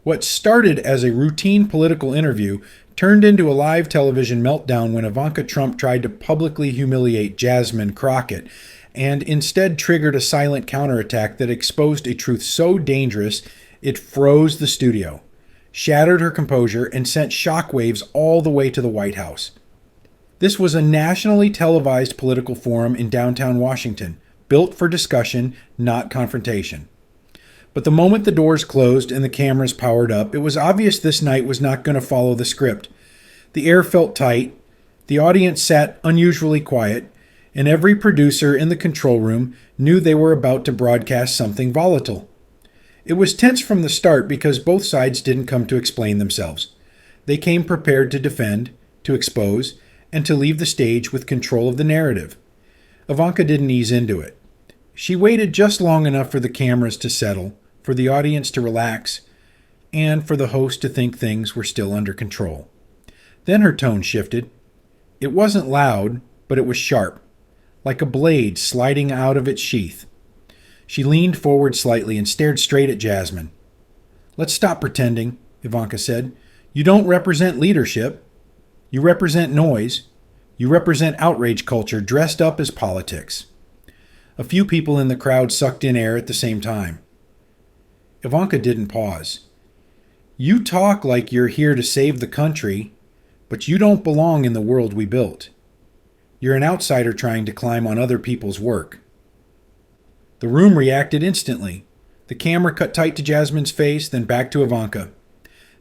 What started as a routine political interview turned into a live television meltdown when Ivanka Trump tried to publicly humiliate Jasmine Crockett, and instead triggered a silent counterattack that exposed a truth so dangerous it froze the studio, shattered her composure, and sent shockwaves all the way to the White House. This was a nationally televised political forum in downtown Washington, built for discussion, not confrontation. But the moment the doors closed and the cameras powered up, it was obvious this night was not going to follow the script. The air felt tight, the audience sat unusually quiet, and every producer in the control room knew they were about to broadcast something volatile. It was tense from the start because both sides didn't come to explain themselves. They came prepared to defend, to expose, and to leave the stage with control of the narrative. Ivanka didn't ease into it. She waited just long enough for the cameras to settle, for the audience to relax, and for the host to think things were still under control. Then her tone shifted. It wasn't loud, but it was sharp, like a blade sliding out of its sheath. She leaned forward slightly and stared straight at Jasmine. "Let's stop pretending," Ivanka said. "You don't represent leadership. You represent noise. You represent outrage culture dressed up as politics." A few people in the crowd sucked in air at the same time. Ivanka didn't pause. "You talk like you're here to save the country, but you don't belong in the world we built. You're an outsider trying to climb on other people's work." The room reacted instantly. The camera cut tight to Jasmine's face, then back to Ivanka.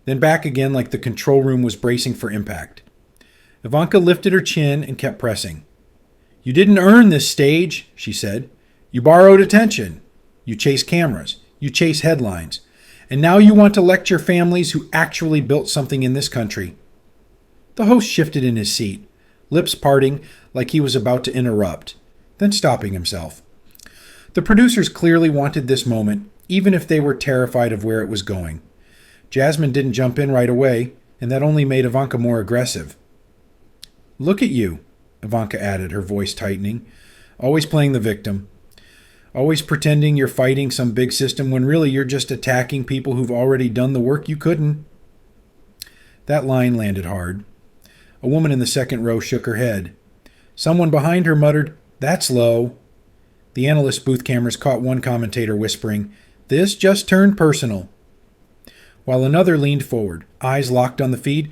Then back again like the control room was bracing for impact. Ivanka lifted her chin and kept pressing. "You didn't earn this stage," she said. "You borrowed attention. You chase cameras. You chase headlines. And now you want to lecture families who actually built something in this country." The host shifted in his seat, lips parting like he was about to interrupt, then stopping himself. The producers clearly wanted this moment, even if they were terrified of where it was going. Jasmine didn't jump in right away, and that only made Ivanka more aggressive. "Look at you," Ivanka added, her voice tightening. "Always playing the victim. Always pretending you're fighting some big system when really you're just attacking people who've already done the work you couldn't." That line landed hard. A woman in the second row shook her head. Someone behind her muttered, "That's low." The analyst booth cameras caught one commentator whispering, "This just turned personal," while another leaned forward, eyes locked on the feed,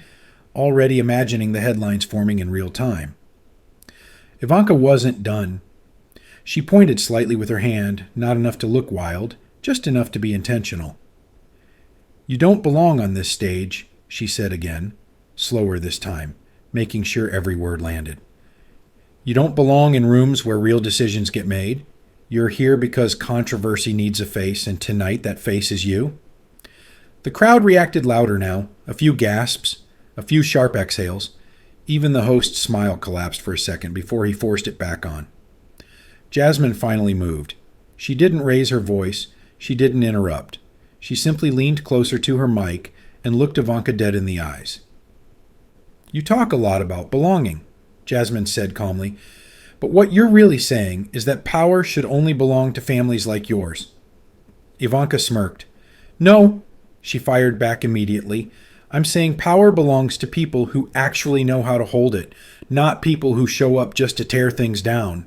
already imagining the headlines forming in real time. Ivanka wasn't done. She pointed slightly with her hand, not enough to look wild, just enough to be intentional. "You don't belong on this stage," she said again, slower this time, making sure every word landed. "You don't belong in rooms where real decisions get made. You're here because controversy needs a face, and tonight that face is you." The crowd reacted louder now, a few gasps, a few sharp exhales. Even the host's smile collapsed for a second before he forced it back on. Jasmine finally moved. She didn't raise her voice. She didn't interrupt. She simply leaned closer to her mic and looked Ivanka dead in the eyes. "You talk a lot about belonging," Jasmine said calmly, "but what you're really saying is that power should only belong to families like yours." Ivanka smirked. "No," she fired back immediately. "I'm saying power belongs to people who actually know how to hold it, not people who show up just to tear things down."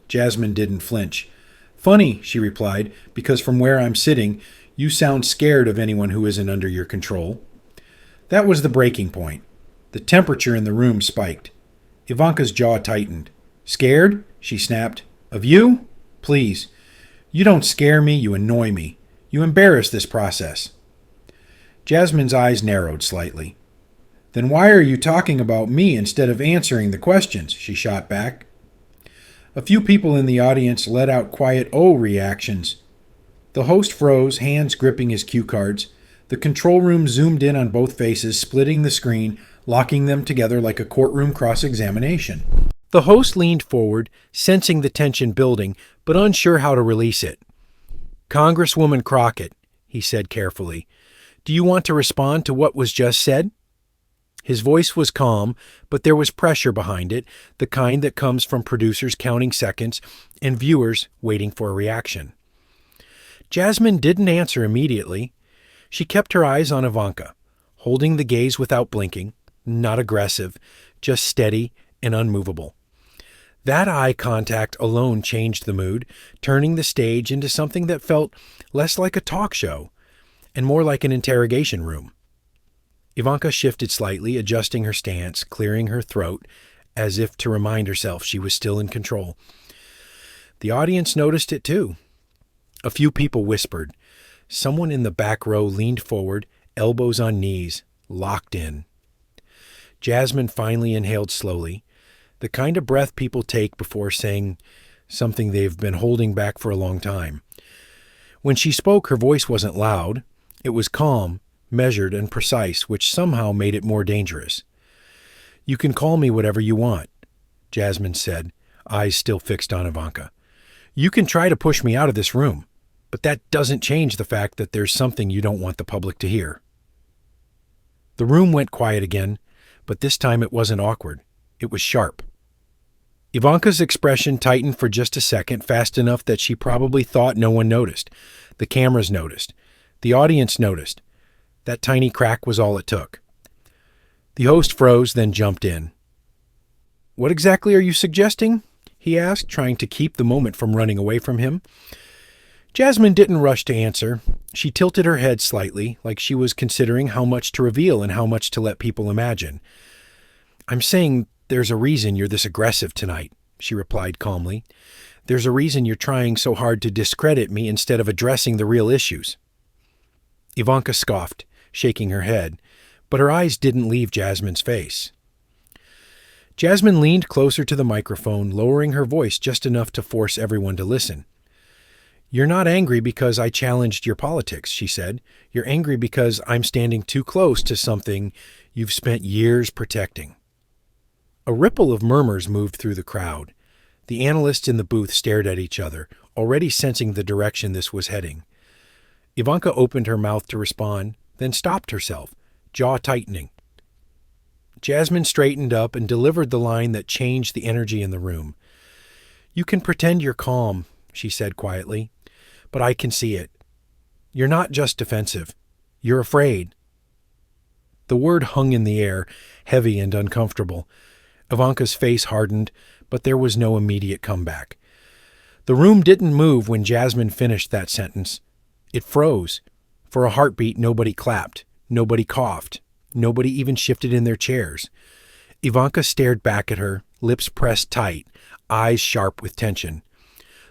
Jasmine didn't flinch. "Funny," she replied, "because from where I'm sitting, you sound scared of anyone who isn't under your control." That was the breaking point. The temperature in the room spiked. Ivanka's jaw tightened. "Scared?" she snapped. "Of you? Please. You don't scare me, you annoy me. You embarrass this process." Jasmine's eyes narrowed slightly. "Then why are you talking about me instead of answering the questions?" she shot back. A few people in the audience let out quiet "oh" reactions. The host froze, hands gripping his cue cards. The control room zoomed in on both faces, splitting the screen, locking them together like a courtroom cross-examination. The host leaned forward, sensing the tension building, but unsure how to release it. "Congresswoman Crockett," he said carefully, "do you want to respond to what was just said?" His voice was calm, but there was pressure behind it, the kind that comes from producers counting seconds and viewers waiting for a reaction. Jasmine didn't answer immediately. She kept her eyes on Ivanka, holding the gaze without blinking, not aggressive, just steady and unmovable. That eye contact alone changed the mood, turning the stage into something that felt less like a talk show and more like an interrogation room. Ivanka shifted slightly, adjusting her stance, clearing her throat, as if to remind herself she was still in control. The audience noticed it too. A few people whispered. Someone in the back row leaned forward, elbows on knees, locked in. Jasmine finally inhaled slowly, the kind of breath people take before saying something they've been holding back for a long time. When she spoke, her voice wasn't loud. It was calm, measured, and precise, which somehow made it more dangerous. "You can call me whatever you want," Jasmine said, eyes still fixed on Ivanka. "You can try to push me out of this room, but that doesn't change the fact that there's something you don't want the public to hear." The room went quiet again, but this time it wasn't awkward. It was sharp. Ivanka's expression tightened for just a second, fast enough that she probably thought no one noticed. The cameras noticed. The audience noticed. That tiny crack was all it took. The host froze, then jumped in. "What exactly are you suggesting?" he asked, trying to keep the moment from running away from him. Jasmine didn't rush to answer. She tilted her head slightly, like she was considering how much to reveal and how much to let people imagine. "I'm saying there's a reason you're this aggressive tonight," she replied calmly. "There's a reason you're trying so hard to discredit me instead of addressing the real issues." Ivanka scoffed, shaking her head, but her eyes didn't leave Jasmine's face. Jasmine leaned closer to the microphone, lowering her voice just enough to force everyone to listen. "You're not angry because I challenged your politics," she said. "You're angry because I'm standing too close to something you've spent years protecting." A ripple of murmurs moved through the crowd. The analysts in the booth stared at each other, already sensing the direction this was heading. Ivanka opened her mouth to respond, then stopped herself, jaw tightening. Jasmine straightened up and delivered the line that changed the energy in the room. "You can pretend you're calm," she said quietly, "but I can see it. You're not just defensive. You're afraid." The word hung in the air, heavy and uncomfortable. Ivanka's face hardened, but there was no immediate comeback. The room didn't move when Jasmine finished that sentence. It froze. For a heartbeat, nobody clapped. Nobody coughed. Nobody even shifted in their chairs. Ivanka stared back at her, lips pressed tight, eyes sharp with tension.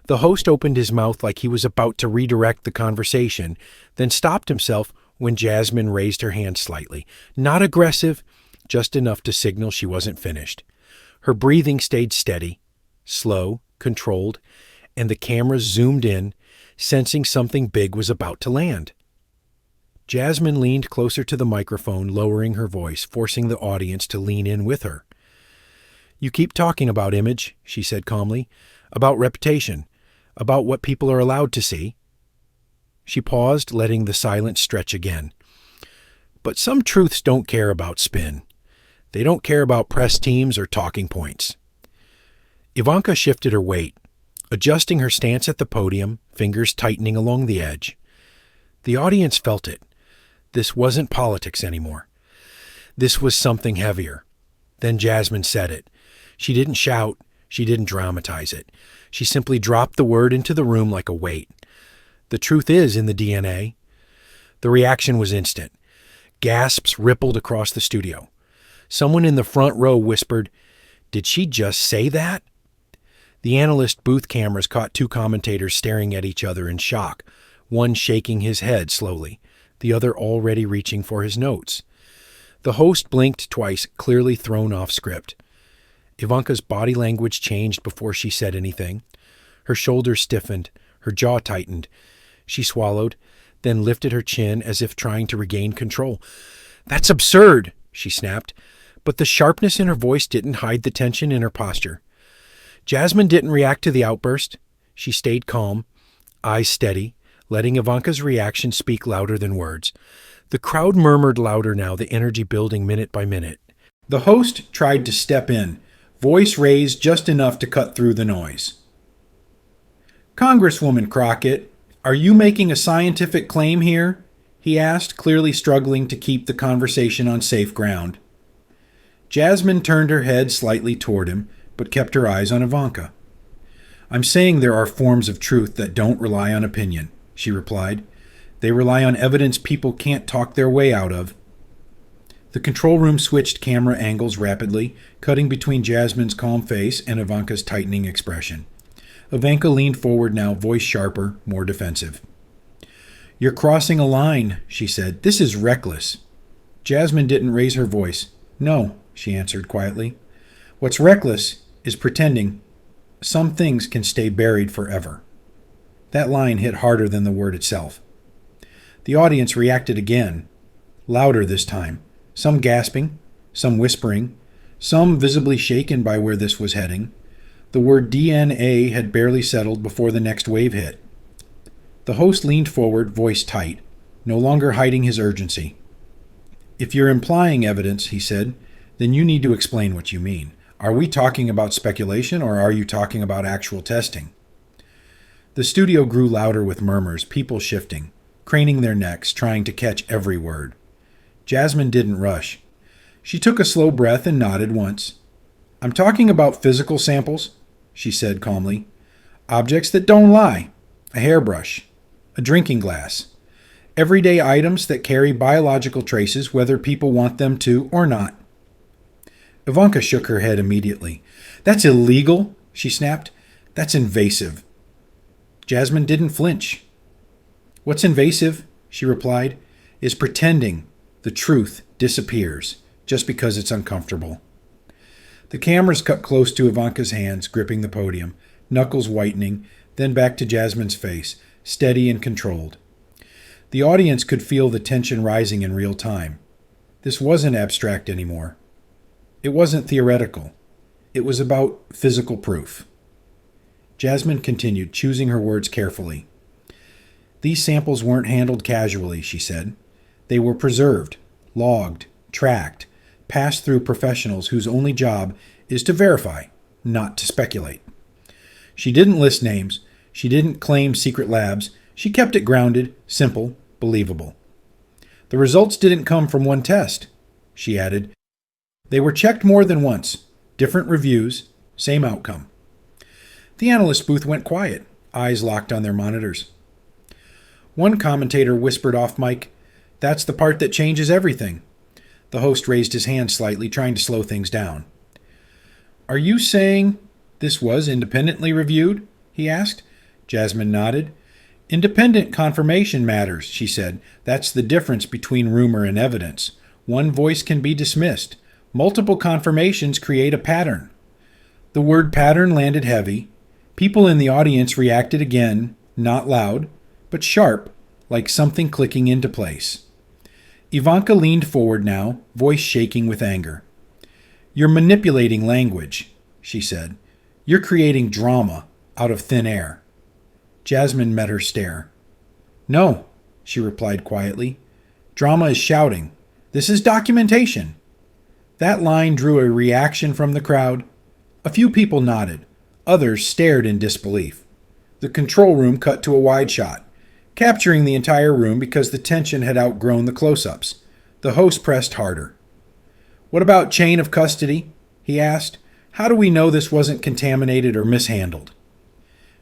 The host opened his mouth like he was about to redirect the conversation, then stopped himself when Jasmine raised her hand slightly. Not aggressive, just enough to signal she wasn't finished. Her breathing stayed steady, slow, controlled, and the cameras zoomed in, sensing something big was about to land. Jasmine leaned closer to the microphone, lowering her voice, forcing the audience to lean in with her. "You keep talking about image," she said calmly, "about reputation, about what people are allowed to see." She paused, letting the silence stretch again. "But some truths don't care about spin. They don't care about press teams or talking points." Ivanka shifted her weight, adjusting her stance at the podium, fingers tightening along the edge. The audience felt it. This wasn't politics anymore. This was something heavier. Then Jasmine said it. She didn't shout. She didn't dramatize it. She simply dropped the word into the room like a weight. The truth is in the DNA. The reaction was instant. Gasps rippled across the studio. Someone in the front row whispered, "Did she just say that?" The analyst booth cameras caught two commentators staring at each other in shock, one shaking his head slowly, the other already reaching for his notes. The host blinked twice, clearly thrown off script. Ivanka's body language changed before she said anything. Her shoulders stiffened, her jaw tightened. She swallowed, then lifted her chin as if trying to regain control. "That's absurd," she snapped, but the sharpness in her voice didn't hide the tension in her posture. Jasmine didn't react to the outburst. She stayed calm, eyes steady, letting Ivanka's reaction speak louder than words. The crowd murmured louder now, the energy building minute by minute. The host tried to step in, voice raised just enough to cut through the noise. "Congresswoman Crockett, are you making a scientific claim here?" he asked, clearly struggling to keep the conversation on safe ground. Jasmine turned her head slightly toward him, but kept her eyes on Ivanka. "I'm saying there are forms of truth that don't rely on opinion," she replied. "They rely on evidence people can't talk their way out of." The control room switched camera angles rapidly, cutting between Jasmine's calm face and Ivanka's tightening expression. Ivanka leaned forward now, voice sharper, more defensive. "You're crossing a line," she said. "This is reckless." Jasmine didn't raise her voice. "No," she answered quietly. "What's reckless is pretending some things can stay buried forever." That line hit harder than the word itself. The audience reacted again, louder this time, some gasping, some whispering, some visibly shaken by where this was heading. The word DNA had barely settled before the next wave hit. The host leaned forward, voice tight, no longer hiding his urgency. "If you're implying evidence," he said, "then you need to explain what you mean. Are we talking about speculation, or are you talking about actual testing?" The studio grew louder with murmurs, people shifting, craning their necks, trying to catch every word. Jasmine didn't rush. She took a slow breath and nodded once. "I'm talking about physical samples," she said calmly. "Objects that don't lie. A hairbrush. A drinking glass. Everyday items that carry biological traces whether people want them to or not." Ivanka shook her head immediately. "That's illegal," she snapped. "That's invasive." Jasmine didn't flinch. "What's invasive," she replied, "is pretending the truth disappears just because it's uncomfortable." The cameras cut close to Ivanka's hands, gripping the podium, knuckles whitening, then back to Jasmine's face, steady and controlled. The audience could feel the tension rising in real time. This wasn't abstract anymore. It wasn't theoretical. It was about physical proof. Jasmine continued, choosing her words carefully. "These samples weren't handled casually," she said. "They were preserved, logged, tracked, passed through professionals whose only job is to verify, not to speculate." She didn't list names. She didn't claim secret labs. She kept it grounded, simple, believable. "The results didn't come from one test," she added. "They were checked more than once. Different reviews, same outcome." The analyst booth went quiet, eyes locked on their monitors. One commentator whispered off mic, "That's the part that changes everything." The host raised his hand slightly, trying to slow things down. "Are you saying this was independently reviewed?" he asked. Jasmine nodded. "Independent confirmation matters," she said. "That's the difference between rumor and evidence. One voice can be dismissed. Multiple confirmations create a pattern." The word pattern landed heavy. People in the audience reacted again, not loud, but sharp, like something clicking into place. Ivanka leaned forward now, voice shaking with anger. "You're manipulating language," she said. "You're creating drama out of thin air." Jasmine met her stare. "No," she replied quietly. "Drama is shouting. This is documentation." That line drew a reaction from the crowd. A few people nodded. Others stared in disbelief. The control room cut to a wide shot, capturing the entire room because the tension had outgrown the close-ups. The host pressed harder. "What about chain of custody?" he asked. "How do we know this wasn't contaminated or mishandled?"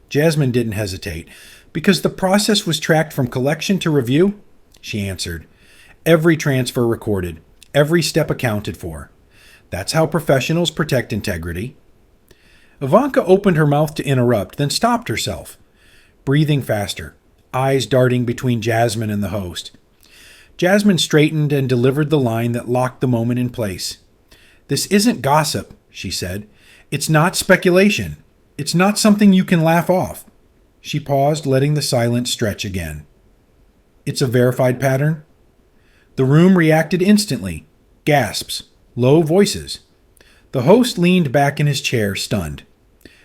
Jasmine didn't hesitate. "Because the process was tracked from collection to review," she answered. "Every transfer recorded, every step accounted for. That's how professionals protect integrity." Ivanka opened her mouth to interrupt, then stopped herself, breathing faster, eyes darting between Jasmine and the host. Jasmine straightened and delivered the line that locked the moment in place. "This isn't gossip," she said. "It's not speculation. It's not something you can laugh off." She paused, letting the silence stretch again. "It's a verified pattern?" The room reacted instantly. Gasps. Low voices. The host leaned back in his chair, stunned.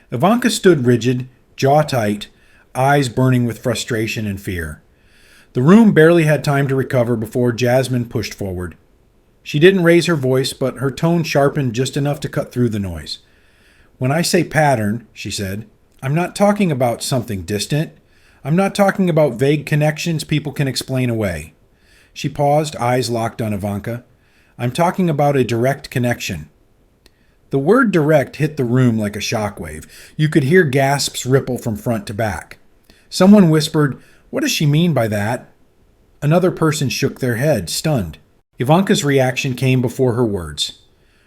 Ivanka stood rigid, jaw tight, eyes burning with frustration and fear. The room barely had time to recover before Jasmine pushed forward. She didn't raise her voice, but her tone sharpened just enough to cut through the noise. "When I say pattern," she said, "I'm not talking about something distant. I'm not talking about vague connections people can explain away. She paused, eyes locked on Ivanka. I'm talking about a direct connection. The word direct hit the room like a shockwave. You could hear gasps ripple from front to back. Someone whispered, "What does she mean by that?" Another person shook their head, stunned. Ivanka's reaction came before her words.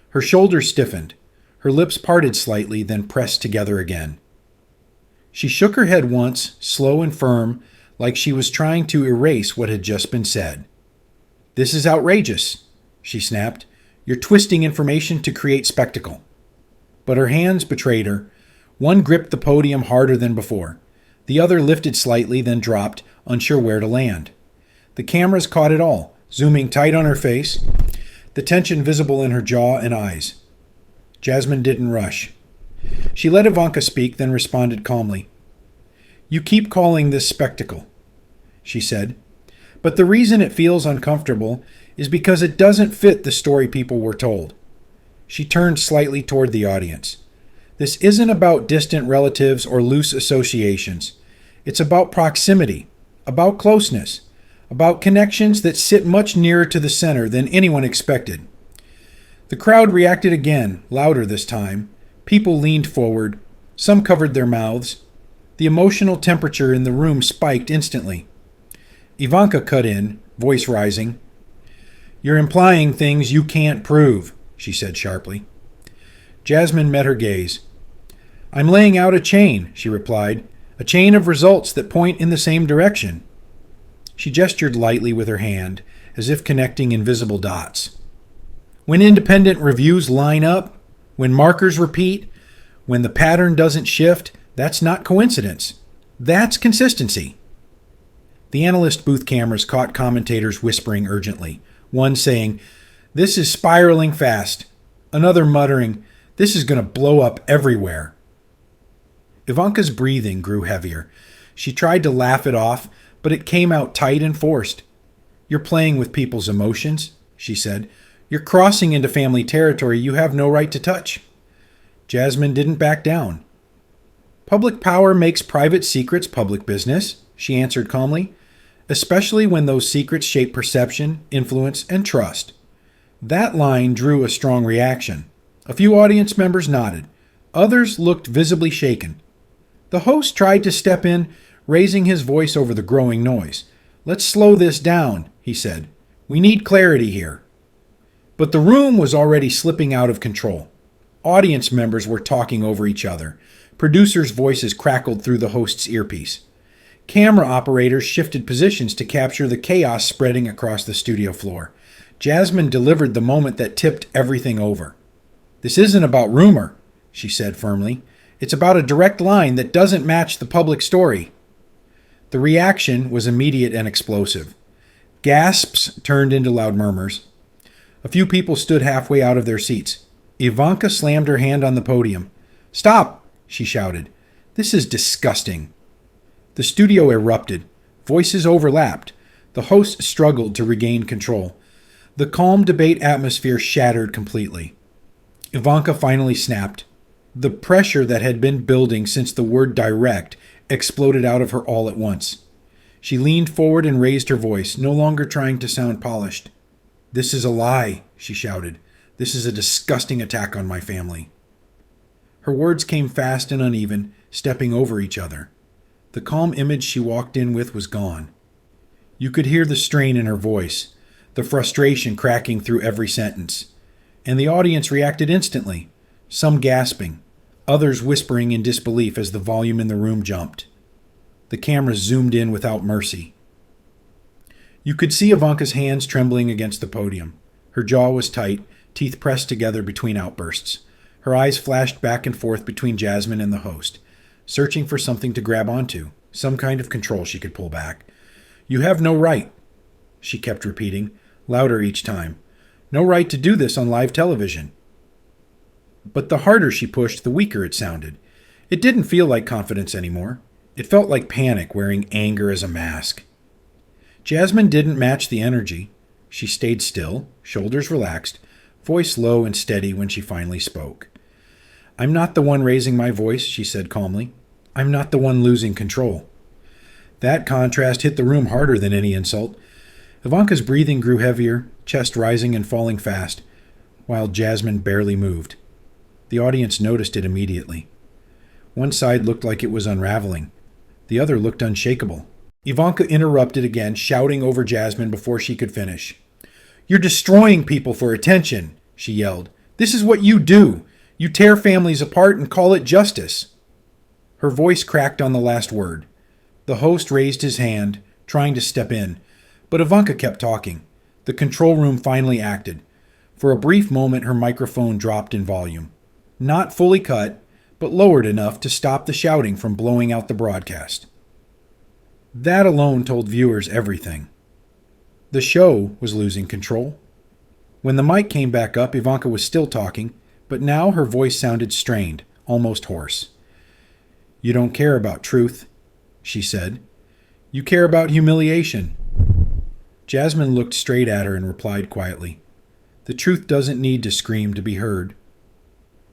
Her shoulders stiffened. Her lips parted slightly, then pressed together again. She shook her head once, slow and firm, like she was trying to erase what had just been said. "This is outrageous," she snapped. "You're twisting information to create spectacle." But her hands betrayed her. One gripped the podium harder than before. The other lifted slightly, then dropped, unsure where to land. The cameras caught it all, zooming tight on her face, the tension visible in her jaw and eyes. Jasmine didn't rush. She let Ivanka speak, then responded calmly. "You keep calling this spectacle," she said. "But the reason it feels uncomfortable is because it doesn't fit the story people were told." She turned slightly toward the audience. "This isn't about distant relatives or loose associations. It's about proximity, about closeness, about connections that sit much nearer to the center than anyone expected." The crowd reacted again, louder this time. People leaned forward. Some covered their mouths. The emotional temperature in the room spiked instantly. Ivanka cut in, voice rising. "You're implying things you can't prove," she said sharply. Jasmine met her gaze. "I'm laying out a chain," she replied, "a chain of results that point in the same direction." She gestured lightly with her hand, as if connecting invisible dots. When independent reviews line up, when markers repeat, when the pattern doesn't shift, that's not coincidence. That's consistency. The analyst booth cameras caught commentators whispering urgently, one saying, "This is spiraling fast," another muttering, "This is going to blow up everywhere." Ivanka's breathing grew heavier. She tried to laugh it off, but it came out tight and forced. "You're playing with people's emotions," she said. "You're crossing into family territory you have no right to touch." Jasmine didn't back down. "Public power makes private secrets public business," she answered calmly, "especially when those secrets shape perception, influence, and trust." That line drew a strong reaction. A few audience members nodded. Others looked visibly shaken. The host tried to step in, raising his voice over the growing noise. "Let's slow this down," he said. "We need clarity here." But the room was already slipping out of control. Audience members were talking over each other. Producers' voices crackled through the host's earpiece. Camera operators shifted positions to capture the chaos spreading across the studio floor. Jasmine delivered the moment that tipped everything over. "This isn't about rumor," she said firmly. "It's about a direct line that doesn't match the public story." The reaction was immediate and explosive. Gasps turned into loud murmurs. A few people stood halfway out of their seats. Ivanka slammed her hand on the podium. "Stop!" she shouted. "This is disgusting." The studio erupted. Voices overlapped. The host struggled to regain control. The calm debate atmosphere shattered completely. Ivanka finally snapped. The pressure that had been building since the word direct exploded out of her all at once. She leaned forward and raised her voice, no longer trying to sound polished. "This is a lie," she shouted. "This is a disgusting attack on my family." Her words came fast and uneven, stepping over each other. The calm image she walked in with was gone. You could hear the strain in her voice, the frustration cracking through every sentence. And the audience reacted instantly, some gasping, others whispering in disbelief as the volume in the room jumped. The cameras zoomed in without mercy. You could see Ivanka's hands trembling against the podium. Her jaw was tight, teeth pressed together between outbursts. Her eyes flashed back and forth between Jasmine and the host, searching for something to grab onto, some kind of control she could pull back. "You have no right," she kept repeating, louder each time. "No right to do this on live television." But the harder she pushed, the weaker it sounded. It didn't feel like confidence anymore. It felt like panic wearing anger as a mask. Jasmine didn't match the energy. She stayed still, shoulders relaxed, voice low and steady when she finally spoke. "I'm not the one raising my voice," she said calmly. "I'm not the one losing control." That contrast hit the room harder than any insult. Ivanka's breathing grew heavier, chest rising and falling fast, while Jasmine barely moved. The audience noticed it immediately. One side looked like it was unraveling. The other looked unshakable. Ivanka interrupted again, shouting over Jasmine before she could finish. "You're destroying people for attention," she yelled. "This is what you do. You tear families apart and call it justice." Her voice cracked on the last word. The host raised his hand, trying to step in, but Ivanka kept talking. The control room finally acted. For a brief moment, her microphone dropped in volume. Not fully cut, but lowered enough to stop the shouting from blowing out the broadcast. That alone told viewers everything. The show was losing control. When the mic came back up, Ivanka was still talking, but now her voice sounded strained, almost hoarse. "You don't care about truth," she said. "You care about humiliation." Jasmine looked straight at her and replied quietly, "The truth doesn't need to scream to be heard."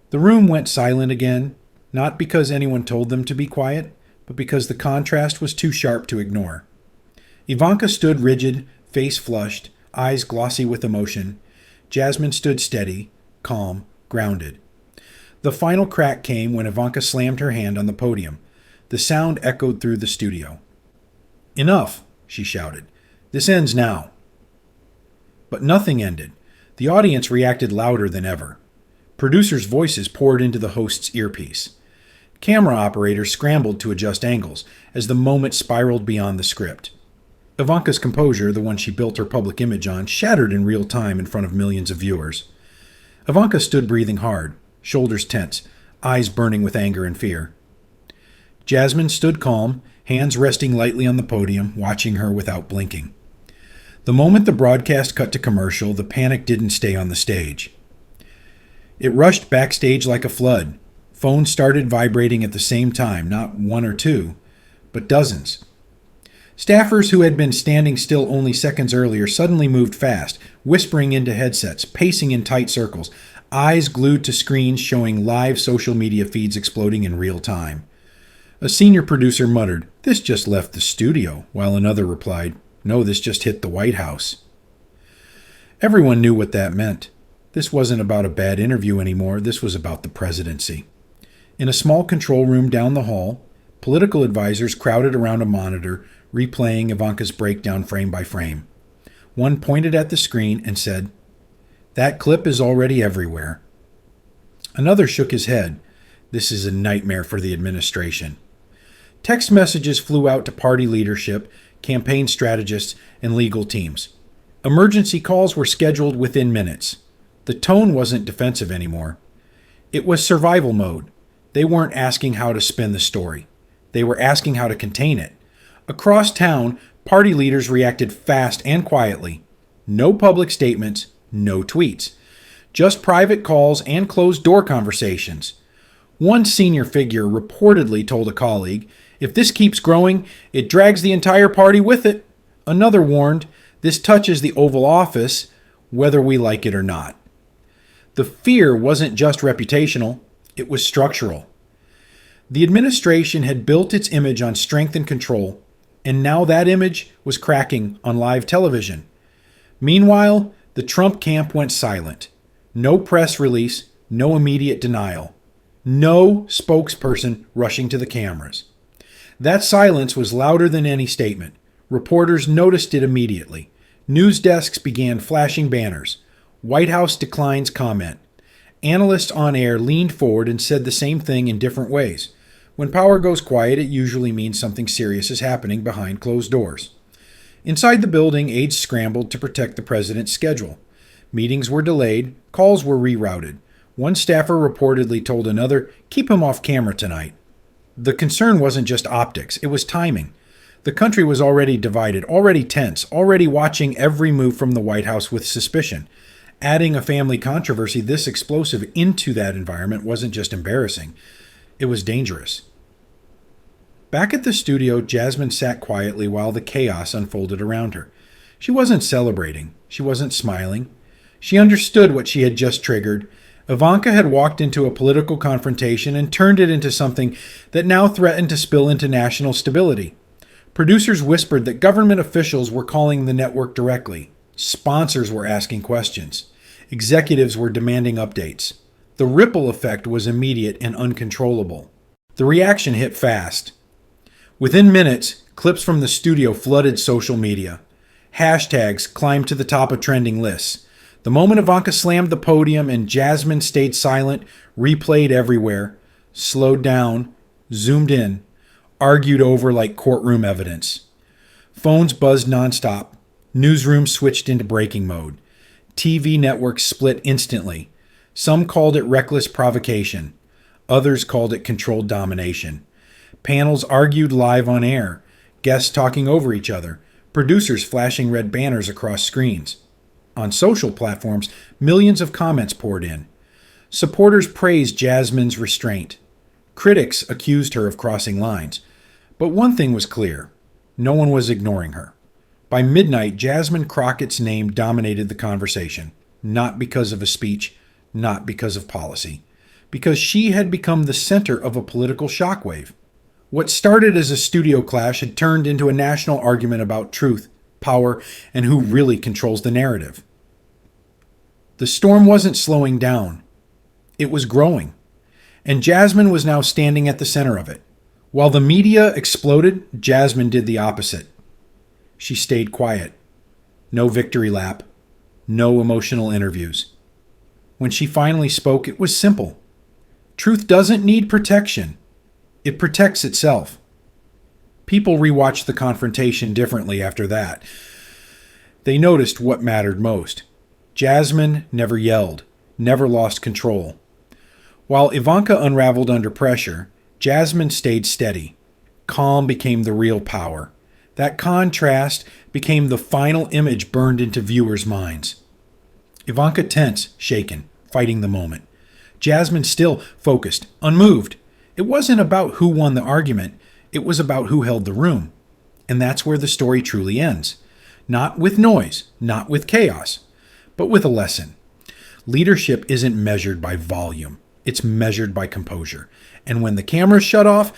The room went silent again, not because anyone told them to be quiet, but because the contrast was too sharp to ignore. Ivanka stood rigid, face flushed, eyes glossy with emotion. Jasmine stood steady, calm, grounded. The final crack came when Ivanka slammed her hand on the podium. The sound echoed through the studio. "Enough," she shouted. "This ends now." But nothing ended. The audience reacted louder than ever. Producers' voices poured into the host's earpiece. Camera operators scrambled to adjust angles as the moment spiraled beyond the script. Ivanka's composure, the one she built her public image on, shattered in real time in front of millions of viewers. Ivanka stood breathing hard, shoulders tense, eyes burning with anger and fear. Jasmine stood calm, hands resting lightly on the podium, watching her without blinking. The moment the broadcast cut to commercial, the panic didn't stay on the stage. It rushed backstage like a flood. Phones started vibrating at the same time, not one or two, but dozens. Staffers who had been standing still only seconds earlier suddenly moved fast, whispering into headsets, pacing in tight circles, eyes glued to screens showing live social media feeds exploding in real time. A senior producer muttered, "This just left the studio," while another replied, "No, this just hit the White House." Everyone knew what that meant. This wasn't about a bad interview anymore. This was about the presidency. In a small control room down the hall, political advisors crowded around a monitor, replaying Ivanka's breakdown frame by frame. One pointed at the screen and said, "That clip is already everywhere." Another shook his head. "This is a nightmare for the administration." Text messages flew out to party leadership, campaign strategists, and legal teams. Emergency calls were scheduled within minutes. The tone wasn't defensive anymore. It was survival mode. They weren't asking how to spin the story. They were asking how to contain it. Across town, party leaders reacted fast and quietly. No public statements, no tweets. Just private calls and closed-door conversations. One senior figure reportedly told a colleague, "If this keeps growing, it drags the entire party with it." Another warned, "This touches the Oval Office, whether we like it or not." The fear wasn't just reputational, it was structural. The administration had built its image on strength and control, and now that image was cracking on live television. Meanwhile, the Trump camp went silent. No press release, no immediate denial. No spokesperson rushing to the cameras. That silence was louder than any statement. Reporters noticed it immediately. News desks began flashing banners. White House declines comment. Analysts on air leaned forward and said the same thing in different ways. When power goes quiet, it usually means something serious is happening behind closed doors. Inside the building, aides scrambled to protect the president's schedule. Meetings were delayed, calls were rerouted. One staffer reportedly told another, "Keep him off camera tonight." The concern wasn't just optics, it was timing. The country was already divided, already tense, already watching every move from the White House with suspicion. Adding a family controversy this explosive into that environment wasn't just embarrassing, it was dangerous. Back at the studio, Jasmine sat quietly while the chaos unfolded around her. She wasn't celebrating. She wasn't smiling. She understood what she had just triggered. Ivanka had walked into a political confrontation and turned it into something that now threatened to spill into national stability. Producers whispered that government officials were calling the network directly. Sponsors were asking questions. Executives were demanding updates. The ripple effect was immediate and uncontrollable. The reaction hit fast. Within minutes, clips from the studio flooded social media. Hashtags climbed to the top of trending lists. The moment Ivanka slammed the podium and Jasmine stayed silent, replayed everywhere, slowed down, zoomed in, argued over like courtroom evidence. Phones buzzed nonstop. Newsrooms switched into breaking mode. TV networks split instantly. Some called it reckless provocation. Others called it controlled domination. Panels argued live on air. Guests talking over each other. Producers flashing red banners across screens. On social platforms, millions of comments poured in. Supporters praised Jasmine's restraint. Critics accused her of crossing lines. But one thing was clear. No one was ignoring her. By midnight, Jasmine Crockett's name dominated the conversation. Not because of a speech, not because of policy. Because she had become the center of a political shockwave. What started as a studio clash had turned into a national argument about truth, power, and who really controls the narrative. The storm wasn't slowing down. It was growing. And Jasmine was now standing at the center of it. While the media exploded, Jasmine did the opposite. She stayed quiet. No victory lap. No emotional interviews. When she finally spoke, it was simple. Truth doesn't need protection. It protects itself. People rewatched the confrontation differently after that. They noticed what mattered most. Jasmine never yelled, never lost control. While Ivanka unraveled under pressure, Jasmine stayed steady. Calm became the real power. That contrast became the final image burned into viewers' minds. Ivanka tense, shaken, fighting the moment. Jasmine still, focused, unmoved. It wasn't about who won the argument. It was about who held the room. And that's where the story truly ends. Not with noise, not with chaos, but with a lesson. Leadership isn't measured by volume. It's measured by composure. And when the cameras shut off,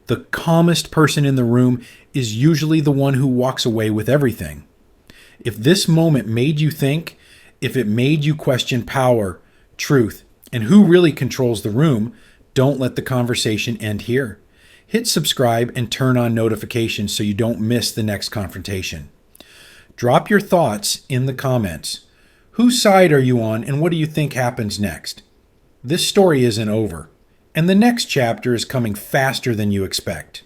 the calmest person in the room is usually the one who walks away with everything. If this moment made you think, if it made you question power, truth, and who really controls the room, don't let the conversation end here. Hit subscribe and turn on notifications so you don't miss the next confrontation. Drop your thoughts in the comments. Whose side are you on and what do you think happens next? This story isn't over, and the next chapter is coming faster than you expect.